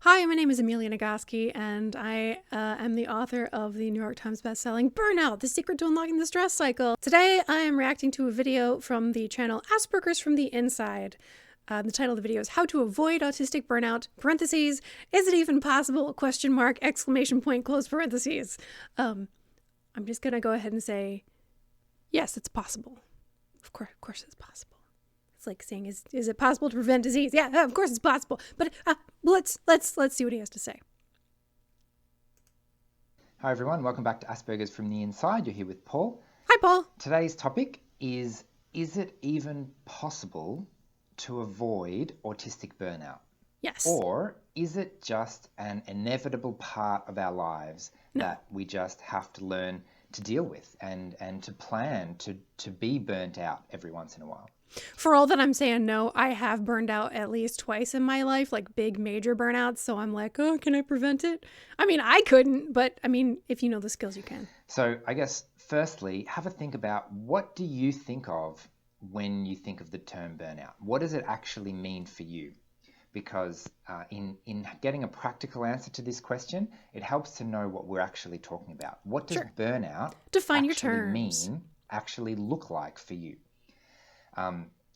Hi, my name is Amelia Nagoski, and I am the author of the New York Times bestselling Burnout, The Secret to Unlocking the Stress Cycle. Today, I am reacting to a video from the channel Asperger's from the Inside. The title of the video is How to Avoid Autistic Burnout, parentheses, Is it even possible, question mark, exclamation point, close parentheses. I'm just going to go ahead and say, yes, it's possible. Of course it's possible. It's like saying, is it possible to prevent disease? Yeah, of course it's possible. But let's see what he has to say. Hi everyone, welcome back to Asperger's from the Inside. You're here with Paul. Hi, Paul. Today's topic is it even possible to avoid autistic burnout? Yes. Or is it just an inevitable part of our lives that we just have to learn to deal with and to plan to be burnt out every once in a while? For all that I'm saying no, I have burned out at least twice in my life, like big major burnouts. So I'm like, oh, can I prevent it? I mean, I couldn't, but I mean, if you know the skills, you can. So I guess firstly, have a think about what do you think of when you think of the term burnout? What does it actually mean for you? Because in getting a practical answer to this question, it helps to know what we're actually talking about. What does burnout define your actually terms mean, actually look like for you?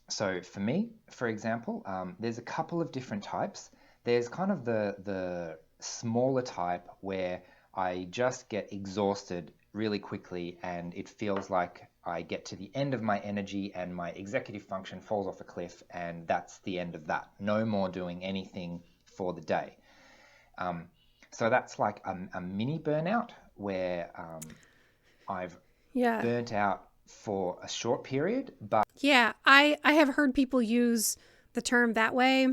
So for me, for example, there's a couple of different types. There's kind of the smaller type where I just get exhausted really quickly and it feels like I get to the end of my energy and my executive function falls off a cliff, and that's the end of that. No more doing anything for the day. So that's like a mini burnout where I've burnt out for a short period, but yeah, I have heard people use the term that way.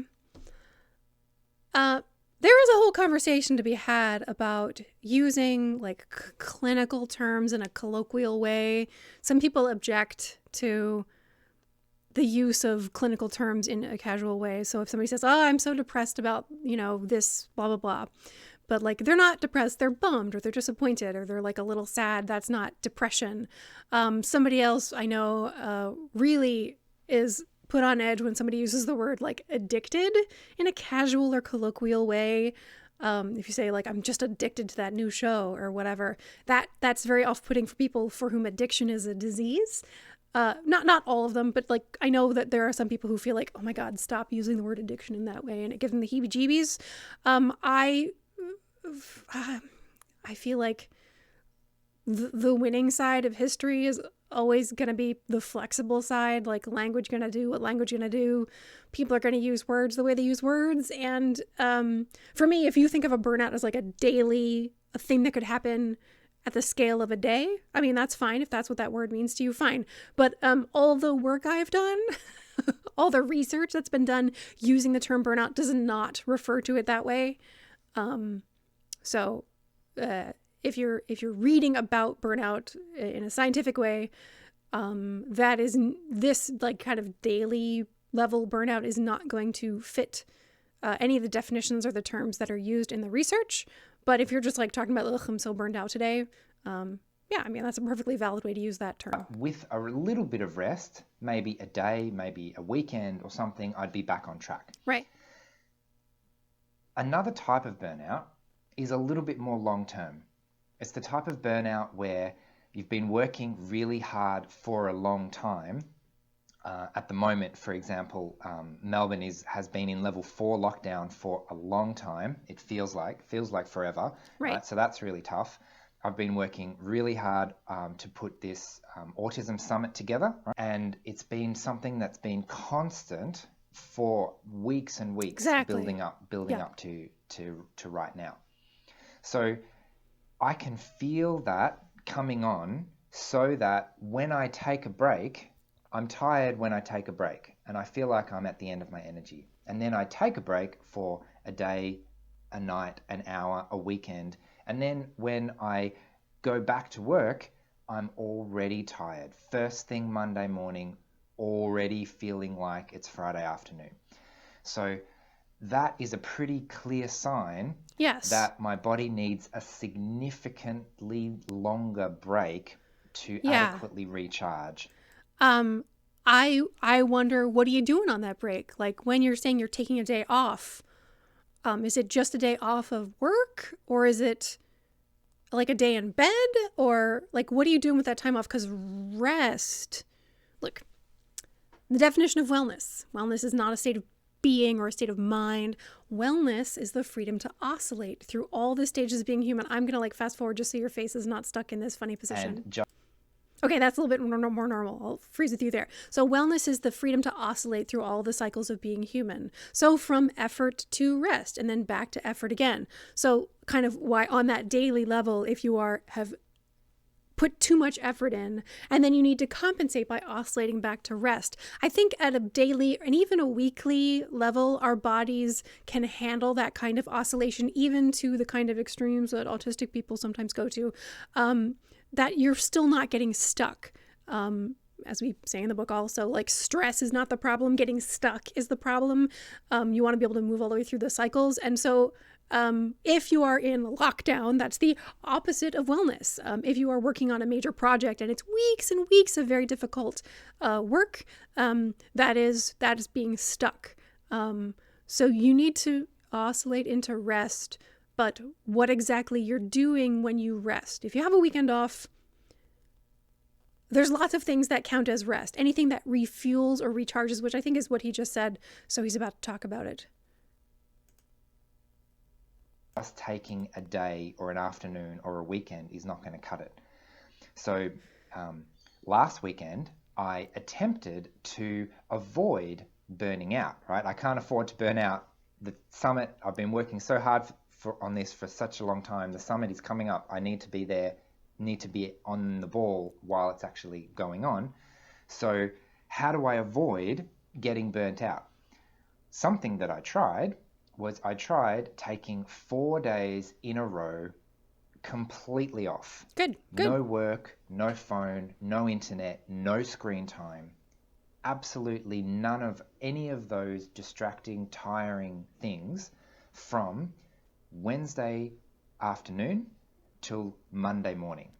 There is a whole conversation to be had about using like clinical terms in a colloquial way. Some people object to the use of clinical terms in a casual way. So if somebody says, oh, I'm so depressed about, this, blah, blah, blah. But like, they're not depressed, they're bummed, or they're disappointed, or they're like a little sad. That's not depression. Somebody else I know really is put on edge when somebody uses the word like addicted in a casual or colloquial way. If you say like, I'm just addicted to that new show or whatever, that's very off-putting for people for whom addiction is a disease. Not all of them, but like I know that there are some people who feel like, oh my God, stop using the word addiction in that way, and it gives them the heebie-jeebies. I feel like the winning side of history is always going to be the flexible side, like language going to do what language going to do. People are going to use words the way they use words. And for me, if you think of a burnout as like a thing that could happen at the scale of a day, I mean, that's fine. If that's what that word means to you, fine. But all the work I've done, all the research that's been done using the term burnout does not refer to it that way. So if you're reading about burnout in a scientific way, that is this like kind of daily level burnout is not going to fit any of the definitions or the terms that are used in the research. But if you're just like talking about, ugh, I'm so burned out today, yeah, I mean, that's a perfectly valid way to use that term. With a little bit of rest, maybe a day, maybe a weekend or something, I'd be back on track. Right. Another type of burnout is a little bit more long-term. It's the type of burnout where you've been working really hard for a long time. At the moment, for example, Melbourne has been in level 4 lockdown for a long time. It feels like forever. Right. So that's really tough. I've been working really hard to put this autism summit together, right? And it's been something that's been constant for weeks and weeks, building up to right now. So I can feel that coming on, so that when I take a break, I'm tired when I take a break and I feel like I'm at the end of my energy. And then I take a break for a day, a night, an hour, a weekend. And then when I go back to work, I'm already tired. First thing Monday morning, already feeling like it's Friday afternoon. So that is a pretty clear sign that my body needs a significantly longer break to adequately recharge. I wonder, what are you doing on that break? Like when you're saying you're taking a day off, Is it just a day off of work, or is it like a day in bed, or like what are you doing with that time off? Because rest, look, the definition of wellness is not a state of being or a state of mind. Wellness is the freedom to oscillate through all the stages of being human. I'm gonna like fast forward just so your face is not stuck in this funny position. Okay, that's a little bit more normal. I'll freeze with you there. So wellness is the freedom to oscillate through all the cycles of being human. So from effort to rest and then back to effort again. So kind of why on that daily level, if you have put too much effort in and then you need to compensate by oscillating back to rest. I think at a daily and even a weekly level, our bodies can handle that kind of oscillation, even to the kind of extremes that autistic people sometimes go to. That you're still not getting stuck. As we say in the book also, like stress is not the problem, getting stuck is the problem. You want to be able to move all the way through the cycles. And so if you are in lockdown, that's the opposite of wellness. If you are working on a major project and it's weeks and weeks of very difficult work, that is being stuck. So you need to oscillate into rest, but what exactly you're doing when you rest. If you have a weekend off, there's lots of things that count as rest. Anything that refuels or recharges, which I think is what he just said. So he's about to talk about it. Just taking a day or an afternoon or a weekend is not going to cut it. So last weekend, I attempted to avoid burning out, right? I can't afford to burn out. The summit, I've been working so hard on this for such a long time. The summit is coming up. I need to be there, need to be on the ball while it's actually going on. So how do I avoid getting burnt out? Something that I tried taking 4 days in a row completely off. Good. No work, no phone, no internet, no screen time. Absolutely none of any of those distracting, tiring things from Wednesday afternoon till Monday morning.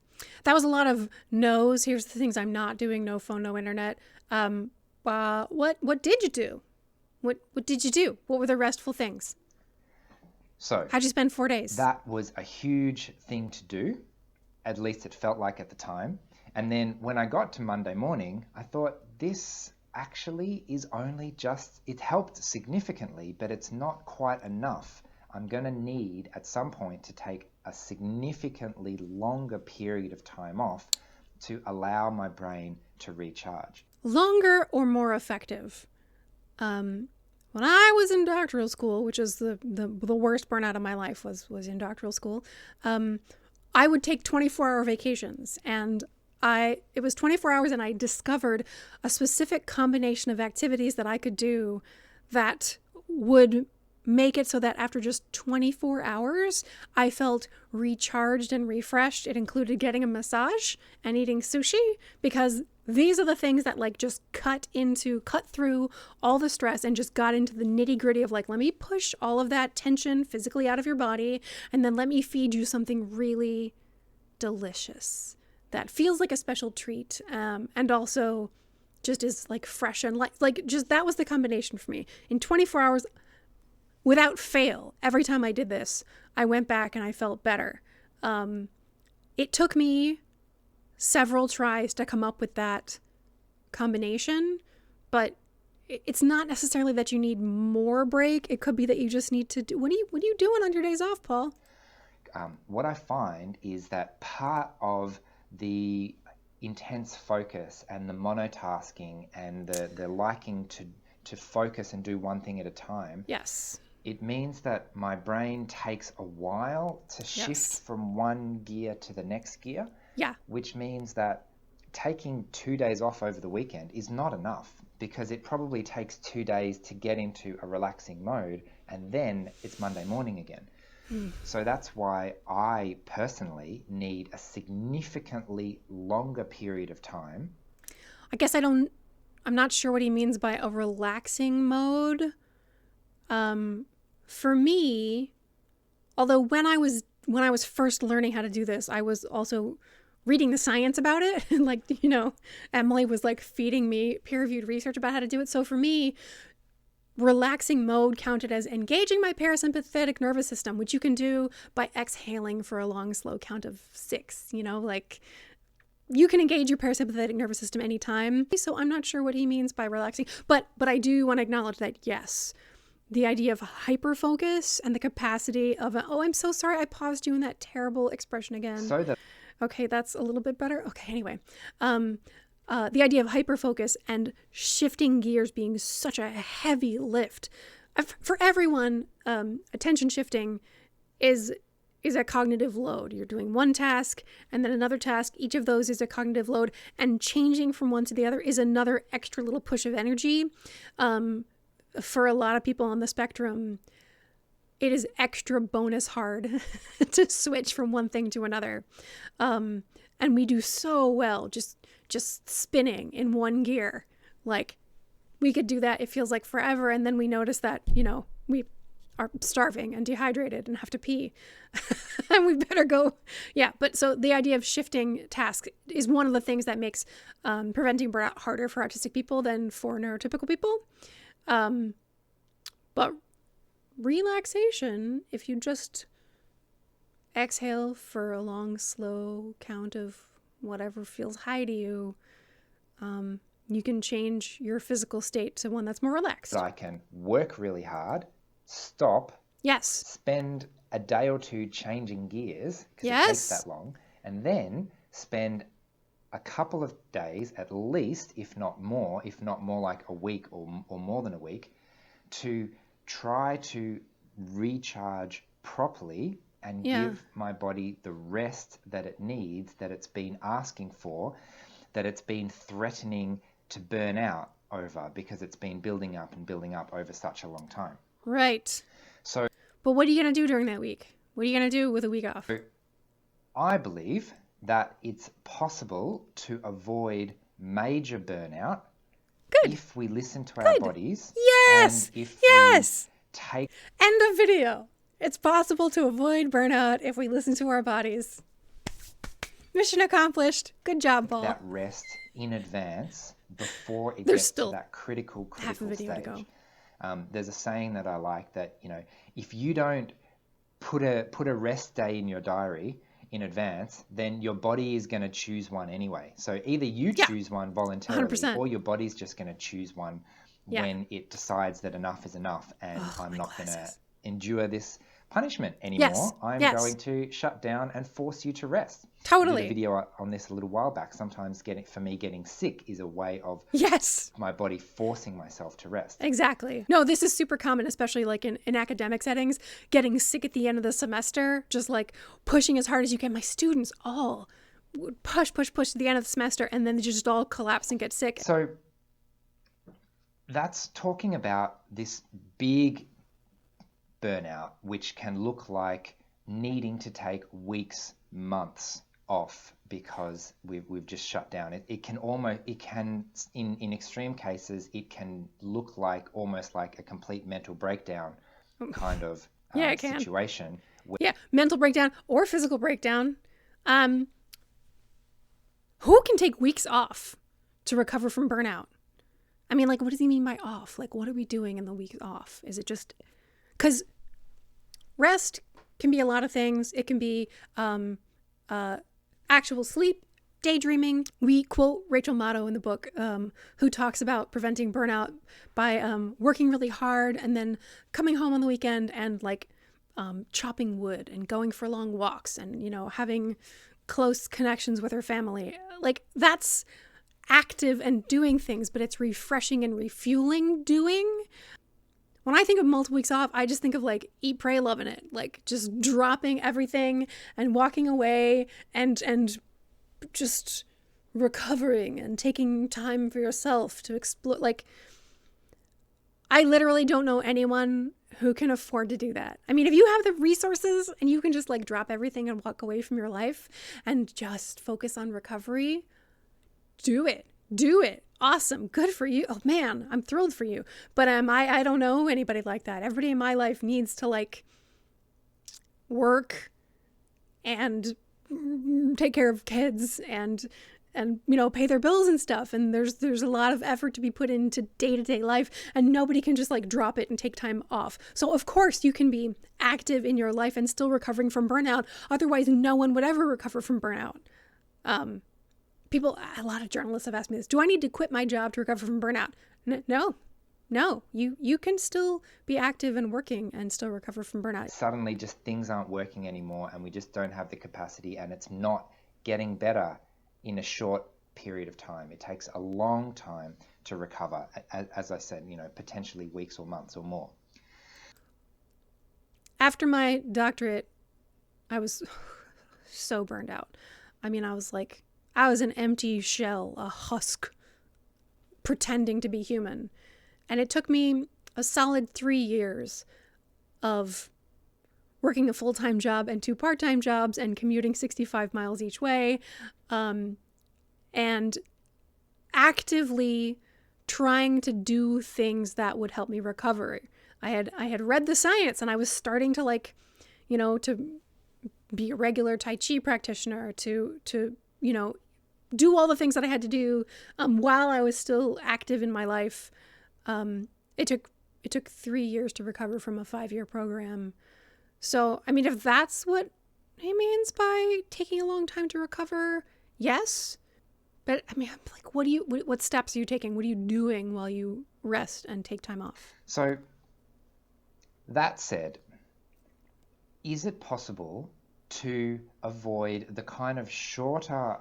That was a lot of no's. Here's the things I'm not doing: no phone, no internet. What did you do? What did you do? What were the restful things? So how'd you spend 4 days? That was a huge thing to do. At least it felt like at the time. And then when I got to Monday morning, I thought this actually is only just, it helped significantly, but it's not quite enough. I'm going to need at some point to take a significantly longer period of time off to allow my brain to recharge. Longer or more effective? When I was in doctoral school, which is the worst burnout of my life was in doctoral school, I would take 24-hour vacations, and it was 24 hours, and I discovered a specific combination of activities that I could do that would make it so that after just 24 hours, I felt recharged and refreshed. It included getting a massage and eating sushi, because these are the things that like just cut through all the stress and just got into the nitty gritty of like, let me push all of that tension physically out of your body, and then let me feed you something really delicious that feels like a special treat, and also just is like fresh and like just that was the combination for me. In 24 hours, without fail, every time I did this, I went back and I felt better. It took me several tries to come up with that combination, but it's not necessarily that you need more break. It could be that you just need to do. What are you doing on your days off, Paul? What I find is that part of the intense focus and the monotasking and the liking to focus and do one thing at a time. Yes. It means that my brain takes a while to shift from one gear to the next gear. Yeah. Which means that taking 2 days off over the weekend is not enough, because it probably takes 2 days to get into a relaxing mode, and then it's Monday morning again. So that's why I personally need a significantly longer period of time. I guess I'm not sure what he means by a relaxing mode. For me, although when I was first learning how to do this, I was also reading the science about it. And like, Emily was like feeding me peer-reviewed research about how to do it. So for me, relaxing mode counted as engaging my parasympathetic nervous system, which you can do by exhaling for a long, slow count of 6. Like you can engage your parasympathetic nervous system anytime. So I'm not sure what he means by relaxing, but I do want to acknowledge that, yes, the idea of hyperfocus and the capacity of, oh, I'm so sorry, I paused you in that terrible expression again. Okay, that's a little bit better. Okay, anyway. The idea of hyperfocus and shifting gears being such a heavy lift. For everyone, attention shifting is a cognitive load. You're doing one task and then another task. Each of those is a cognitive load, and changing from one to the other is another extra little push of energy. For a lot of people on the spectrum, it is extra bonus hard to switch from one thing to another. And we do so well just spinning in one gear. Like we could do that, it feels like forever, and then we notice that, we are starving and dehydrated and have to pee and we better go. Yeah, but so the idea of shifting tasks is one of the things that makes preventing burnout harder for autistic people than for neurotypical people. But relaxation, if you just exhale for a long, slow count of whatever feels high to you, you can change your physical state to one that's more relaxed. I can work really hard, stop, yes, spend a day or two changing gears because yes, it takes that long, and then spend a couple of days at least, if not more like a week or more than a week, to try to recharge properly and give my body the rest that it needs, that it's been asking for, that it's been threatening to burn out over because it's been building up over such a long time. Right. So, but what are you going to do during that week? What are you going to do with a week off? I believe that it's possible to avoid major burnout if we listen to our bodies. Yes. And if yes. we take... End of video. It's possible to avoid burnout if we listen to our bodies. Mission accomplished. Good job, Paul. That rest in advance before it gets to that critical half a video stage. To go. There's a saying that I like that, if you don't put a rest day in your diary in advance, then your body is going to choose one anyway. So either you choose one voluntarily 100%. or your body's just going to choose one when it decides that enough is enough and I'm not going to endure this punishment anymore. Yes. I'm going to shut down and force you to rest. Totally. I did a video on this a little while back. Sometimes getting sick is a way of my body forcing myself to rest. Exactly. No, this is super common, especially like in academic settings. Getting sick at the end of the semester, just like pushing as hard as you can. My students all would push to the end of the semester, and then they just all collapse and get sick. So that's talking about this big burnout, which can look like needing to take weeks, months off because we've just shut down. It can in extreme cases, it can look like almost like a complete mental breakdown kind of situation. Mental breakdown or physical breakdown. Who can take weeks off to recover from burnout? I mean, like, what does he mean by off? Like, what are we doing in the week off? Is it just... Because rest can be a lot of things. It can be actual sleep, daydreaming. We quote Rachel Maddow in the book, who talks about preventing burnout by working really hard and then coming home on the weekend and like chopping wood and going for long walks and, having close connections with her family. Like, that's active and doing things, but it's refreshing and refueling doing. When I think of multiple weeks off, I just think of like eat, pray, love in it. Like just dropping everything and walking away and just recovering and taking time for yourself to explore. Like, I literally don't know anyone who can afford to do that. I mean, if you have the resources and you can just like drop everything and walk away from your life and just focus on recovery, do it. Do it. Awesome. Good for you. Oh man, I'm thrilled for you. But I don't know anybody like that. Everybody in my life needs to like work and take care of kids and pay their bills and stuff. And there's a lot of effort to be put into day-to-day life, and nobody can just like drop it and take time off. So of course you can be active in your life and still recovering from burnout. Otherwise, no one would ever recover from burnout. A lot of journalists have asked me this. Do I need to quit my job to recover from burnout? No, you can still be active and working and still recover from burnout. Suddenly just things aren't working anymore, and we just don't have the capacity, and it's not getting better in a short period of time. It takes a long time to recover, as I said, potentially weeks or months or more. After my doctorate, I was so burned out. I mean, I was an empty shell, a husk, pretending to be human. And it took me a solid 3 years of working a full-time job and 2 part-time jobs and commuting 65 miles each way, and actively trying to do things that would help me recover. I had read the science, and I was starting to to be a regular Tai Chi practitioner, to do all the things that I had to do while I was still active in my life. It took 3 years to recover from a 5-year program. So, I mean, if that's what he means by taking a long time to recover, yes. But I mean, like, what steps are you taking? What are you doing while you rest and take time off? So, that said, is it possible to avoid the kind of shorter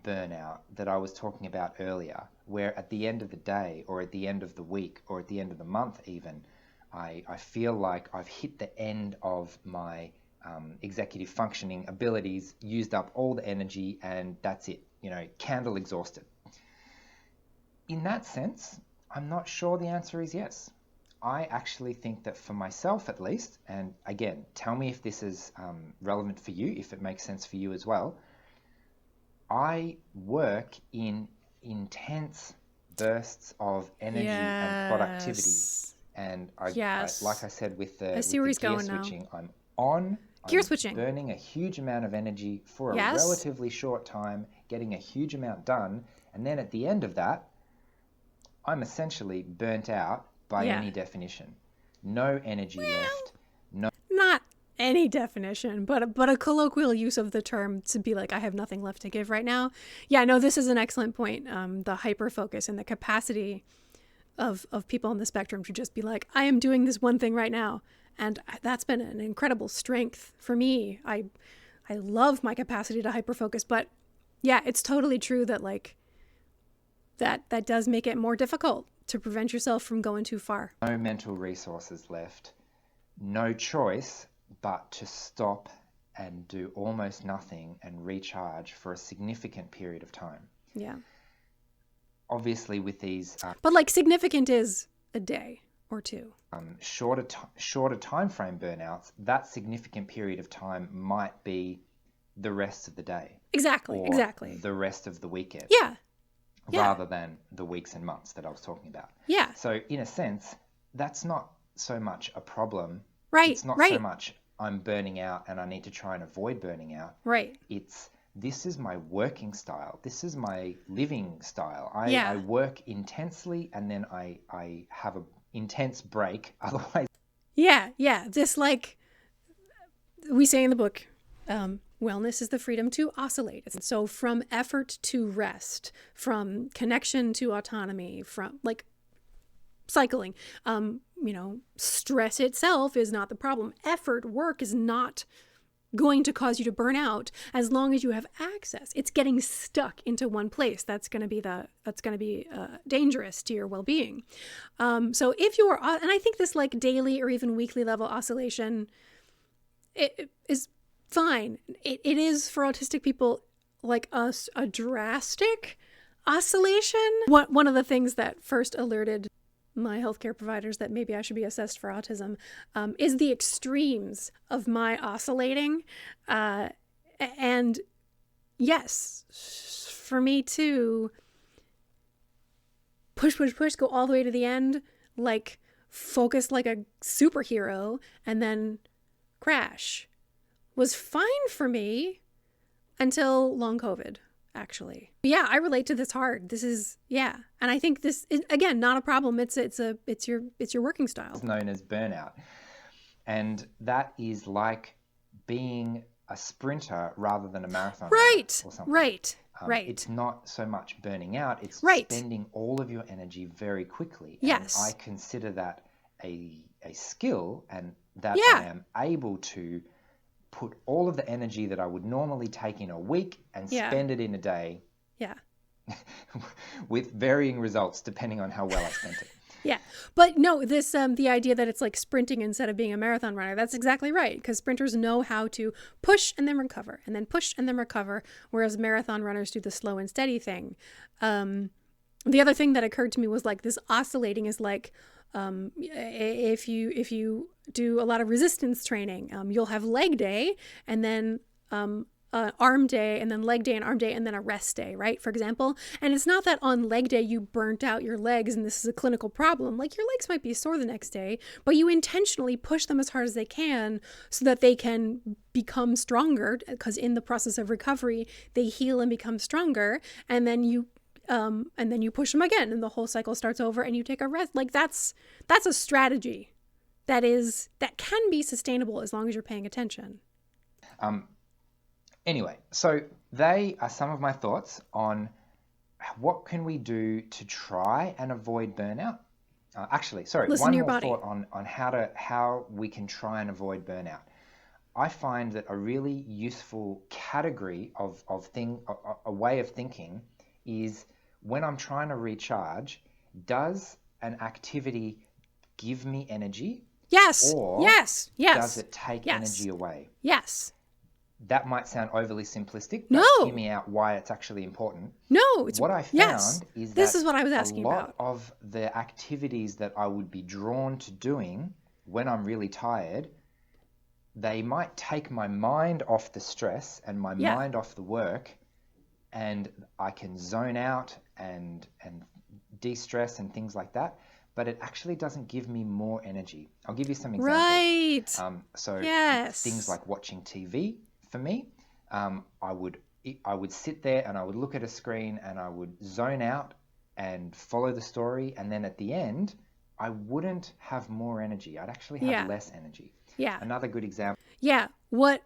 burnout that I was talking about earlier, where at the end of the day, or at the end of the week, or at the end of the month even, I feel like I've hit the end of my executive functioning abilities, used up all the energy, and that's it, candle exhausted. In that sense, I'm not sure the answer is yes. I actually think that for myself at least, and again, tell me if this is relevant for you, if it makes sense for you as well, I work in intense bursts of energy and productivity. And like I said, with the gear switching, I'm burning a huge amount of energy for a relatively short time, getting a huge amount done. And then at the end of that, I'm essentially burnt out by any definition. No energy left. Not any definition, but a colloquial use of the term to be like, I have nothing left to give right now. Yeah, no, this is an excellent point. The hyper-focus and the capacity of people on the spectrum to just be like, I am doing this one thing right now. And that's been an incredible strength for me. I love my capacity to hyper-focus, but yeah, it's totally true that that does make it more difficult to prevent yourself from going too far. No mental resources left. No choice but to stop and do almost nothing and recharge for a significant period of time. Yeah. Obviously with these... but significant is a day or two. Shorter time frame burnouts, that significant period of time might be the rest of the day. Exactly. The rest of the weekend. Yeah. Rather than the weeks and months that I was talking about. Yeah. So in a sense, that's not so much a problem. Right. It's not so much I'm burning out and I need to try and avoid burning out. Right. This is my working style. This is my living style. I work intensely and then I have an intense break. Otherwise. Yeah. Just like we say in the book, wellness is the freedom to oscillate. And so from effort to rest, from connection to autonomy, from cycling, stress itself is not the problem. Work is not going to cause you to burn out as long as you have access. It's getting stuck into one place that's going to be dangerous to your well-being. So if you are, and I think this daily or even weekly level oscillation, it is fine. It is for autistic people like us a drastic oscillation. One of the things that first alerted my healthcare providers that maybe I should be assessed for autism is the extremes of my oscillating. And yes, for me too, push, go all the way to the end, focus like a superhero and then crash was fine for me until long COVID. actually. Yeah, I relate to this hard. This is, yeah. And I think this is, again, not a problem. It's your working style. It's known as burnout. And that is like being a sprinter rather than a marathon runner or something. Right. It's not so much burning out, it's spending all of your energy very quickly. Yes. And I consider that a skill, and that I am able to put all of the energy that I would normally take in a week and spend it in a day. Yeah. With varying results depending on how well I spent it. Yeah. But no, this the idea that it's like sprinting instead of being a marathon runner, that's exactly right, because sprinters know how to push and then recover and then push and then recover, whereas marathon runners do the slow and steady thing. The other thing that occurred to me was like this oscillating is like if you do a lot of resistance training, you'll have leg day and then arm day and then leg day and arm day and then a rest day, right? For example. And it's not that on leg day you burnt out your legs and this is a clinical problem. Like your legs might be sore the next day, but you intentionally push them as hard as they can so that they can become stronger, because in the process of recovery, they heal and become stronger. And then you push them again and the whole cycle starts over and you take a rest. Like that's a strategy that can be sustainable as long as you're paying attention. Anyway, so they are some of my thoughts on what can we do to try and avoid burnout. One more thought on how we can try and avoid burnout. I find that a really useful category of a way of thinking is when I'm trying to recharge, does an activity give me energy? Yes. Or does it take energy away? Yes. That might sound overly simplistic, but hear me out why it's actually important. No, what I found is this is what I was asking about. A lot of the activities that I would be drawn to doing when I'm really tired, they might take my mind off the stress and my mind off the work, and I can zone out and de-stress and things like that. But it actually doesn't give me more energy. I'll give you some examples. Right. Things like watching TV. For me, I would sit there and I would look at a screen and I would zone out and follow the story, and then at the end, I wouldn't have more energy. I'd actually have less energy. Yeah. Another good example. Yeah. What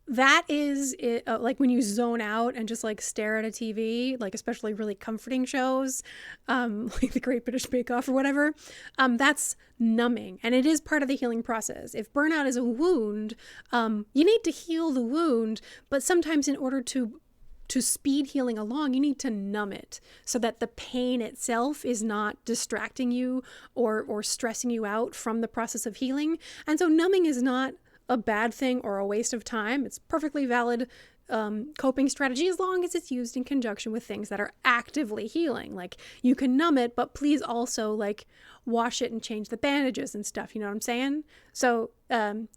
that is, like when you zone out and just like stare at a TV, like especially really comforting shows, like The Great British Bake Off or whatever, that's numbing. And it is part of the healing process. If burnout is a wound, you need to heal the wound, but sometimes in order to speed healing along, you need to numb it so that the pain itself is not distracting you or stressing you out from the process of healing. And so numbing is not a bad thing or a waste of time. It's perfectly valid coping strategy as long as it's used in conjunction with things that are actively healing. Like you can numb it, but please also like wash it and change the bandages and stuff. You know what I'm saying? So the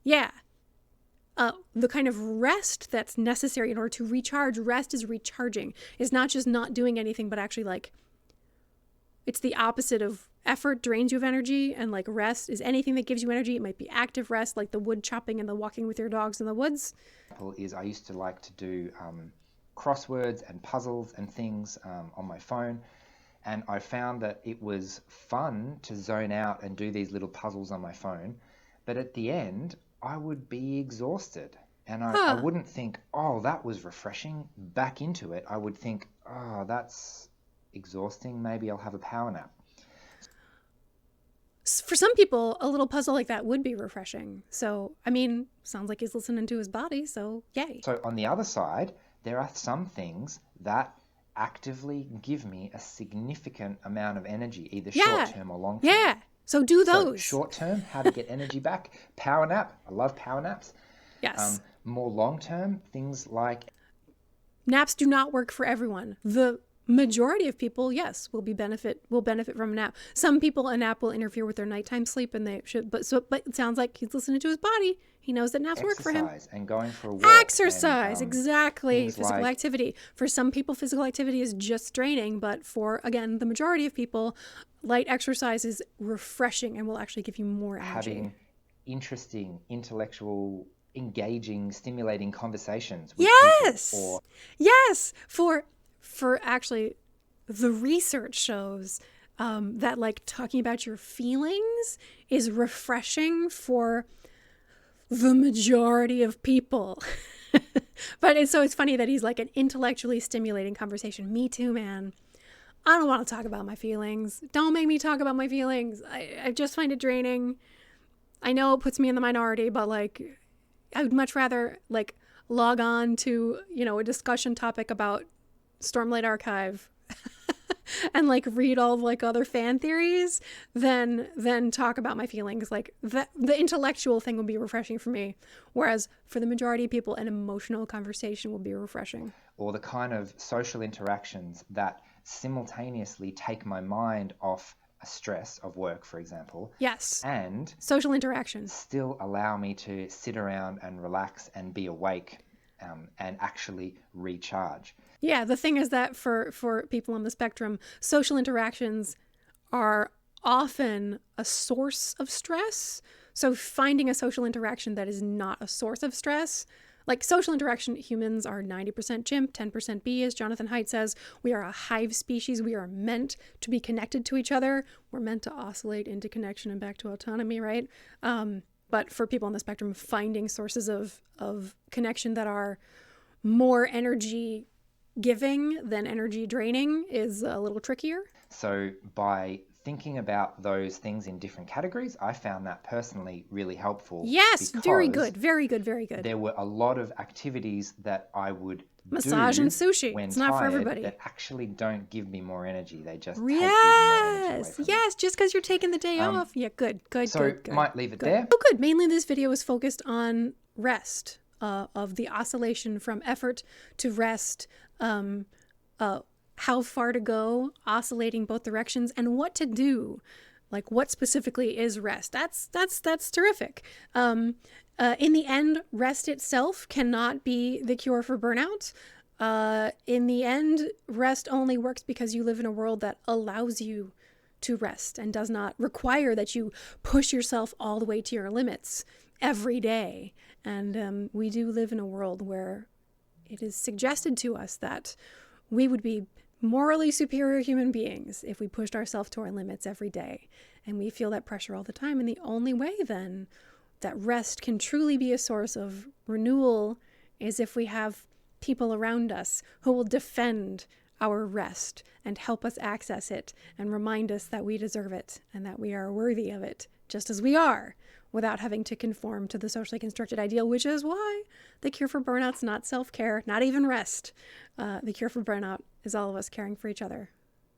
kind of rest that's necessary in order to recharge, rest is recharging. It's not just not doing anything, but actually like it's the opposite of effort drains you of energy, and like rest is anything that gives you energy. It might be active rest, like the wood chopping and the walking with your dogs in the woods. I used to like to do crosswords and puzzles and things on my phone, and I found that it was fun to zone out and do these little puzzles on my phone, but at the end I would be exhausted, and I wouldn't think, oh, that was refreshing, back into it. I would think, oh, that's exhausting, maybe I'll have a power nap. For some people, a little puzzle like that would be refreshing. So, I mean, sounds like he's listening to his body, so yay. So on the other side, there are some things that actively give me a significant amount of energy, either short-term or long-term. Yeah, so do those. So short-term, how to get energy back. Power nap, I love power naps. Yes. More long-term, things like... Naps do not work for everyone. The majority of people, yes, will benefit from a nap. Some people, a nap will interfere with their nighttime sleep, and they should. But it sounds like he's listening to his body. He knows that naps work for him. Exercise and going for a walk. Exercise, exactly. Physical activity. For some people, physical activity is just draining, but for again the majority of people, light exercise is refreshing and will actually give you more energy. Having interesting, intellectual, engaging, stimulating conversations with people. Yes. For for actually the research shows that like talking about your feelings is refreshing for the majority of people. But it's funny that he's like an intellectually stimulating conversation. Me too, man. I don't want to talk about my feelings. Don't make me talk about my feelings. I just find it draining. I know it puts me in the minority, but like I would much rather like log on to, a discussion topic about Stormlight Archive and like read all of like other fan theories than talk about my feelings. Like the intellectual thing will be refreshing for me, whereas for the majority of people, an emotional conversation will be refreshing. Or the kind of social interactions that simultaneously take my mind off a stress of work, for example. Yes. And social interactions still allow me to sit around and relax and be awake and actually recharge. Yeah, the thing is that for people on the spectrum, social interactions are often a source of stress. So finding a social interaction that is not a source of stress, like social interaction, humans are 90% chimp, 10% bee, as Jonathan Haidt says. We are a hive species. We are meant to be connected to each other. We're meant to oscillate into connection and back to autonomy, right? But for people on the spectrum, finding sources of connection that are more energy giving than energy draining is a little trickier. So by thinking about those things in different categories, I found that personally really helpful. Yes, very good, very good, very good. There were a lot of activities that I would massage do and sushi. When it's not tired, for everybody. That actually don't give me more energy. They just yes, take even more energy away from me. Just because you're taking the day off. Yeah, good. So might leave it there. Oh, good. Mainly this video is focused on rest, of the oscillation from effort to rest, how far to go, oscillating both directions, and what to do. Like what specifically is rest? That's terrific. In the end, rest itself cannot be the cure for burnout. In the end, rest only works because you live in a world that allows you to rest and does not require that you push yourself all the way to your limits every day. And we do live in a world where it is suggested to us that we would be morally superior human beings if we pushed ourselves to our limits every day. And we feel that pressure all the time. And the only way then that rest can truly be a source of renewal is if we have people around us who will defend our rest and help us access it and remind us that we deserve it and that we are worthy of it just as we are, without having to conform to the socially constructed ideal, which is why the cure for burnout's not self-care, not even rest. The cure for burnout is all of us caring for each other.